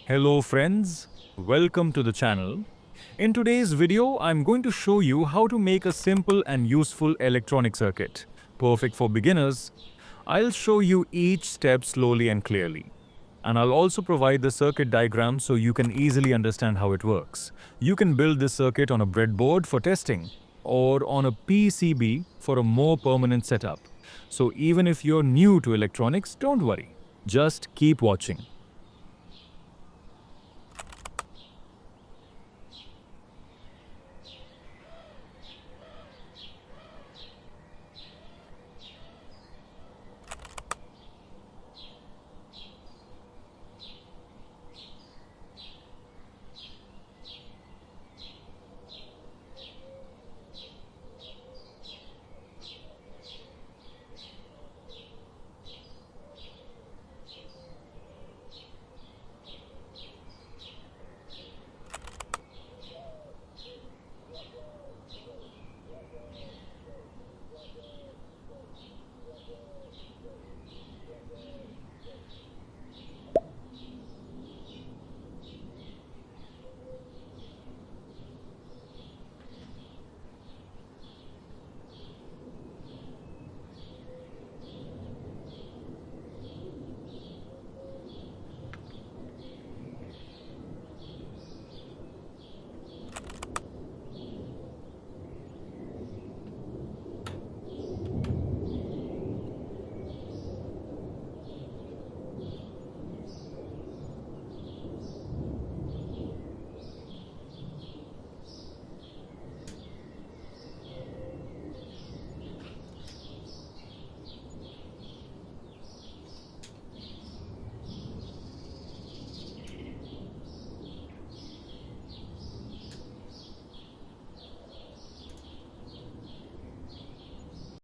Hello friends, welcome to the channel. In today's video, I'm going to show you how to make a simple and useful electronic circuit. Perfect for beginners. I'll show you each step slowly and clearly. And I'll also provide the circuit diagram so you can easily understand how it works. You can build this circuit on a breadboard for testing or on a PCB for a more permanent setup. So even if you're new to electronics, don't worry. Just keep watching.